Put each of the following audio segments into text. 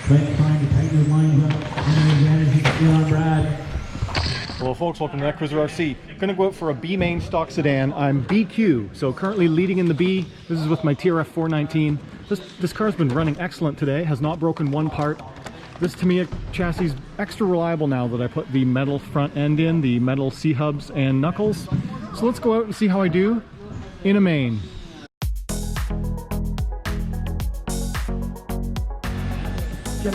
Trent trying to tighten his lines up. On Brad. Hello folks, welcome to Netcruzer RC. Gonna go out for a B main stock sedan. I'm BQ, so currently leading in the B. This is with my TRF 419. This car's been running excellent today, has not broken one part. This Tamiya chassis is extra reliable now that I put the metal front end in, the metal C-hubs and knuckles. So let's go out and see how I do in a main. I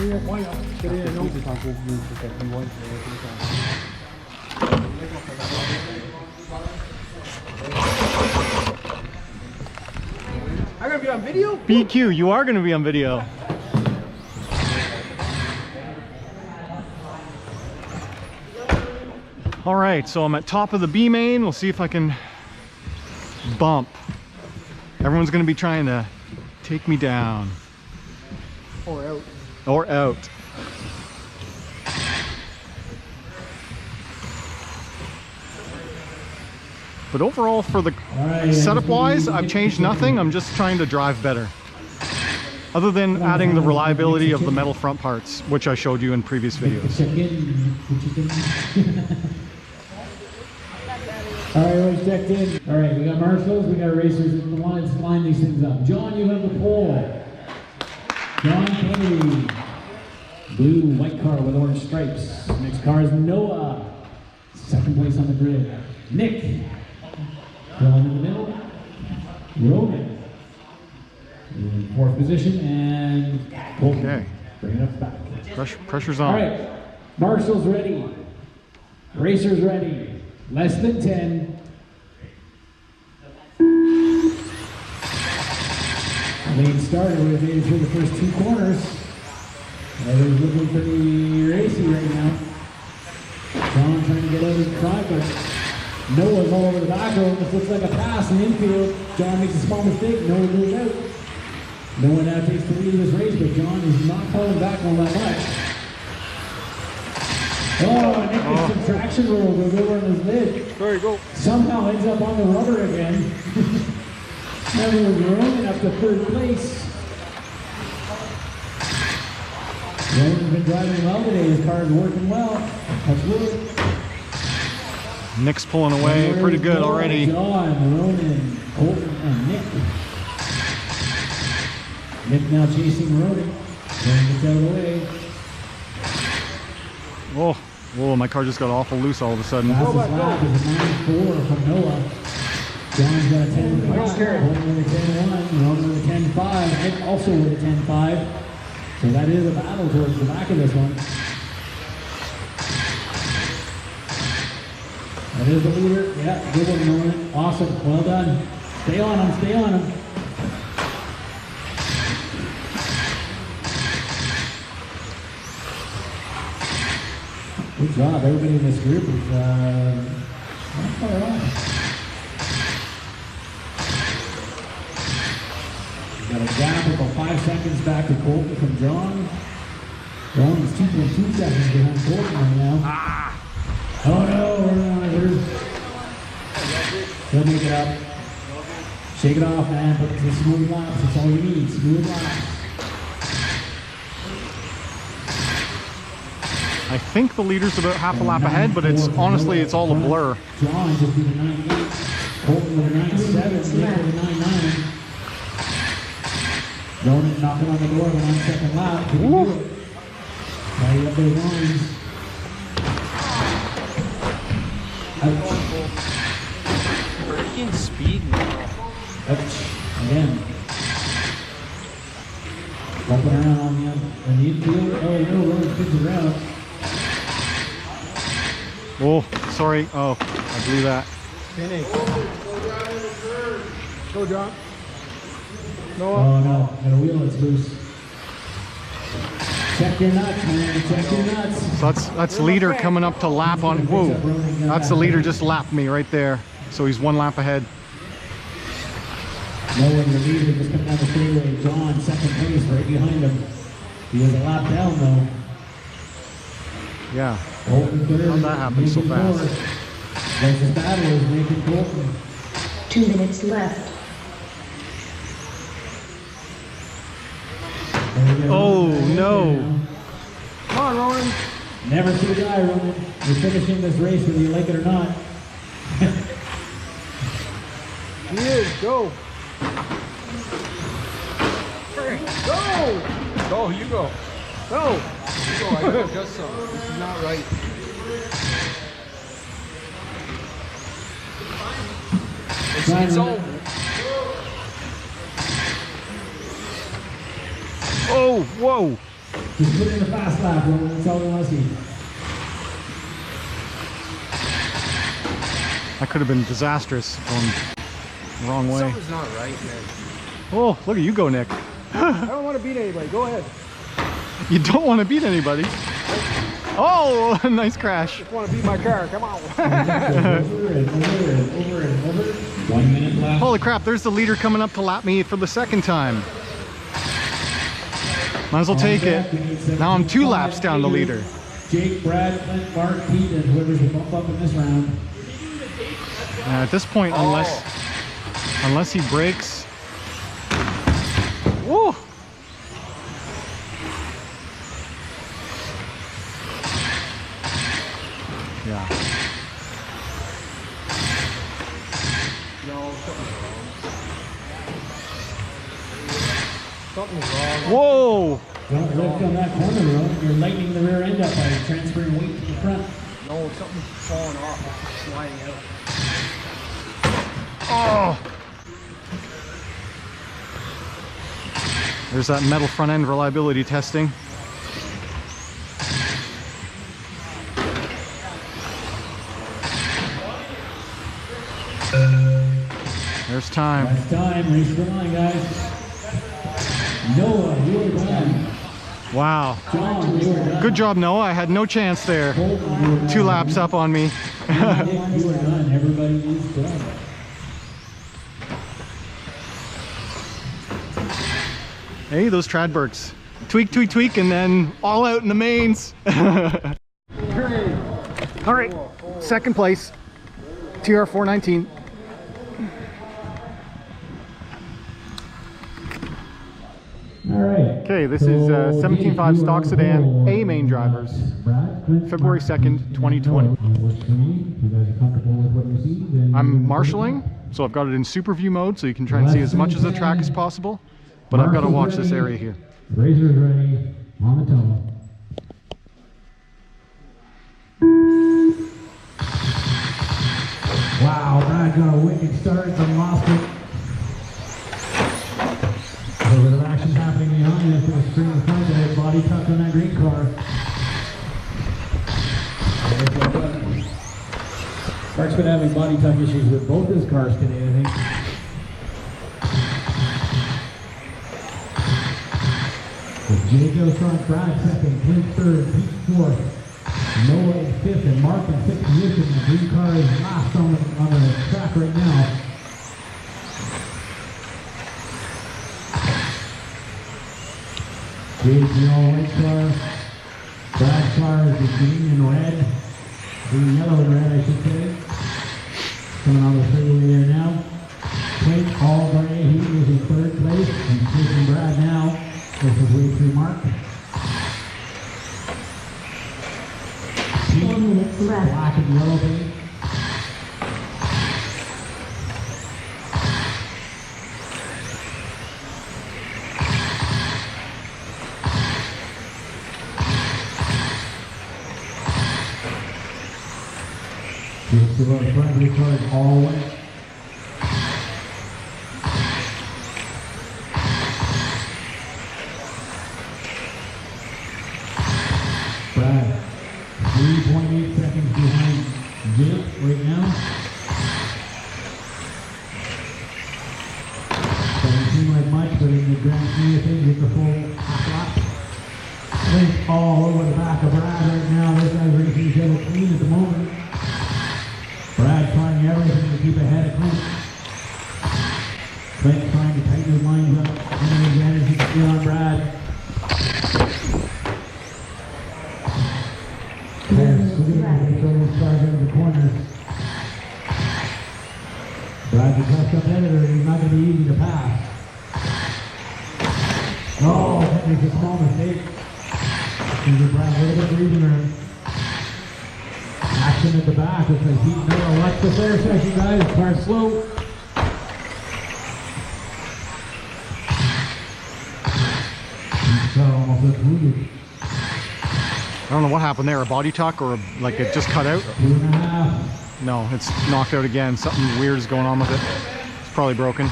gotta be on video? BQ, you are gonna be on video. All right, so I'm at top of the B main. We'll see if I can bump. Everyone's gonna be trying to take me down. Or out. Or out. But overall, for the setup wise, I've changed nothing. I'm just trying to drive better. Other than adding the reliability of the metal front parts, which I showed you in previous videos. All right, everyone's checked in. All right, we got marshals, we got racers. Let's line these things up. John, you have the pole. John Kennedy, blue, white car with orange stripes. Next car is Noah, second place on the grid. Nick, Dylan in the middle. Roman, in fourth position, and Colton. Okay. Bringing us back. Pressure's on. All right, marshals ready. Racers ready. Less than 10. Lane started, we've made it through the first two corners. Everybody's looking pretty racy right now. John trying to get out of the front, but Noah's all over the back row. This looks like a pass in the infield. John makes a small mistake. Noah moves out. Noah now takes the lead of this race, but John is not falling back all that much. Oh, Nick gets some traction roll, goes over on his lid. There you go. Somehow ends up on the rubber again. Never was Roman up to third place. Roman's been driving well today. His car is working well. That's good. Nick's pulling away pretty good already. John, Roman, Colton, and Nick. Nick now chasing Roman. Roman gets out of the way. Whoa, my car just got awful loose all of a sudden. Fastest lap is a 9.4 from Noah. John's got a 10.5, Colton with a 10.1, Roman with a 10.5, Nick also with a 10.5. So that is a battle towards the back of this one. That is the leader. Yeah, good one, Roman. Awesome. Well done. Stay on him, stay on him. Good job. Everybody in this group is not far off. Got a gap of about 5 seconds back to Colton from John. John is 2.2 seconds behind Colton right now. Oh no, we're not here. He'll make it up. Shake it off, man. Put it to smooth laps. That's all you need. Smooth laps. I think the leader's about half a lap ahead, but it's honestly, it's all a blur. John just did a 9.8. Colton with a 9.7. Nick with a 9.9. Ronan knocking on the door of 1 second lap. Can he do it? Tidy up those lines. Ouch. Breaking speed now. Ouch. Again. Bumping around on the infield. Oh no, Ronan spins around. Oh, sorry. Oh, I blew that. Go, John. Oh no, got a wheel that's loose. Check your nuts, man. Check your nuts. So that's leader coming up to lap on. Whoa, that's the leader just lapped me right there. So he's 1 lap ahead. Noah, the leader, just coming down the straightaway. John, second place, right behind him. He was a lap down though. Yeah. Colton third. How'd that happen so fast? Closest battle is making Colton. 2 minutes left. Oh no. Never see a guy, Roman. You're finishing this race whether you like it or not. He is. Go. Go. Go. You go. Go. You go. I gotta adjust something. This is not right. It's over. Oh, whoa. Just put in a fast lap, Roman. That's all we want to see. That could have been disastrous going the wrong way. Something's not right, man. Oh, look at you go, Nick. I don't want to beat anybody. Go ahead. You don't want to beat anybody. Oh, nice crash. Just want to beat my car. Come on. Over and over and over. 1 minute left. Holy crap, there's the leader coming up to lap me for the second time. Might as well take it. Now I'm 2 laps down the leader. Jake, Brad, Clint, Mark, Pete, and whoever's the bump up in this round. At this point, unless he breaks. Woo! Yeah. No, something's wrong. Whoa! Don't lift on that corner, Roman. You're lightening the rear end up by transferring weight to the front. No, something's falling off. It's sliding out. Oh! There's that metal front end reliability testing. There's time. That's time. Race the line, guys. Noah, you were done. Wow. John, you were done. Good job, Noah. I had no chance there. Colton, you were done. 2 laps up on me. Nick, you were done. Everybody is done. Hey, those Tradbergs. Tweak, tweak, tweak, and then all out in the mains. All right, second place, TR 419. All right. Okay, this is 17.5 stock sedan, A main drivers, February 2nd, 2020. I'm marshalling, so I've got it in SuperView mode, so you can try and see as much of the track as possible, but I've got to watch this area here. Razor's ready, on the tone. Wow, Brad got a wicked start and lost it. A little bit of action happening behind us. There's a spring in front of it. Body tucked on that green car. Mark's been having body tuck issues with both his cars today, I think. With Jake front, Brad second, Clint third, Pete fourth. Noah in fifth and Mark in sixth position. The green car is last on the track right now. Jake's the all white car. Brad's car is the green and red. Green, yellow and red, I should say. Coming on the freeway there now. Clint all gray. He is in third place. And chasing Brad now. This is way through Mark. 4 minutes left. Black and yellow paint. Just about the front of the car is all white. Brad. 3.8 seconds behind Jake right now. Doesn't seem like much, but in the grand scheme of things, it's a full half lap. Clint all over the back of Brad right now. This guy's racing each other clean at the moment. Brad trying everything to keep ahead of Clint. Clint trying to tighten his lines up. And the advantage he can feel on Brad. The corners. Brad's a tough competitor, he's not going to be easy to pass. Oh, that makes a small mistake. Gives Brad a little bit breathing room. action at the back. It's like heat now. Watch the fair section, guys. Car slow. Car almost looks wounded. I don't know what happened there, a body tuck or like it just cut out? 2.5. No, it's knocked out again. Something weird is going on with it. It's probably broken.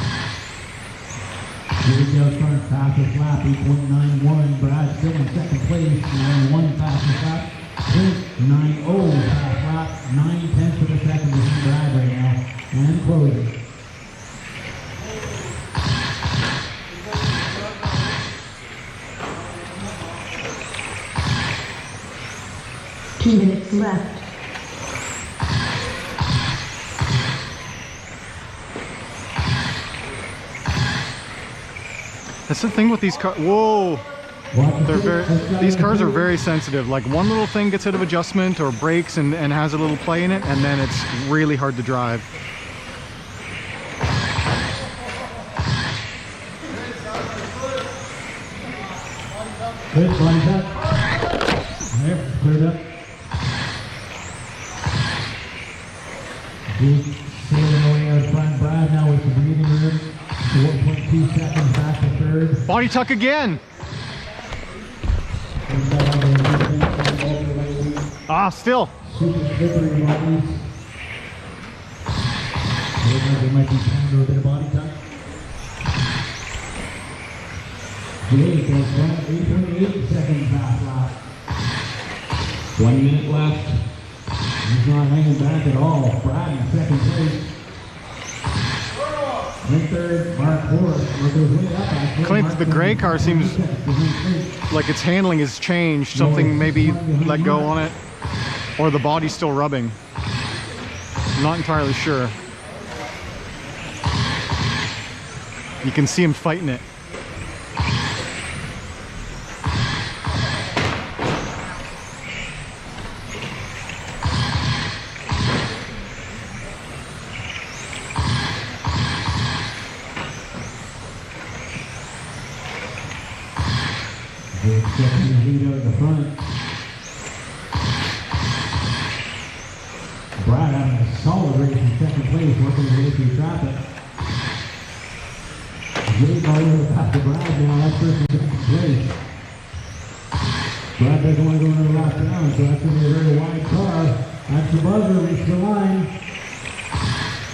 Details front, fastest lap, 8.91. Brad still in second place. 9.1 fastest lap. 0.90 fast lap. 9/10 of a second to Brad right now. And closing. Two minutes left. That's the thing with these cars. Whoa! These cars are very sensitive. Like one little thing gets out of adjustment or breaks and has a little play in it, and then it's really hard to drive. Good, body cut. There, cleared up. He's sailing away out front. Brad now with the breathing room. 1.2 seconds back to third. Body tuck again! Ah, still! Super slippery bodies. They might be trying to do a bit of body tuck. Jake goes front, 8.8 seconds back lap. 1 minute left. He's not hanging back at all. Brad in second place. In third, Mark Horst. Clint, the gray car seems like its handling has changed. Something maybe let go on it, or the body's still rubbing. I'm not entirely sure. You can see him fighting it. Second lead out of the front. Brad having a solid race in second place, working his way through traffic. Jake all over the path to Brad now, that's first in second place. Brad doesn't want to go another lap down, so that's going to be a very wide car. That's the buzzer, reach the line.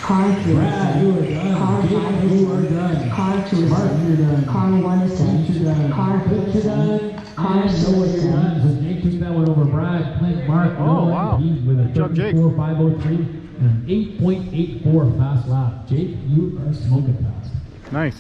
Car 2 Brad, you are done. Car Jake, 5 you are done. Car 2 is Martin, you're done. Car 1 is Clint, you're done. Car Clint, you're done. Car And 6 Noah, is you're done. So Jake took that one over Brad, Clint, Mark, Oh, Noah. wow. He's with a Good job, Jake. 34.503 and an 8.84 fast lap. Jake, you are smoking fast. Nice.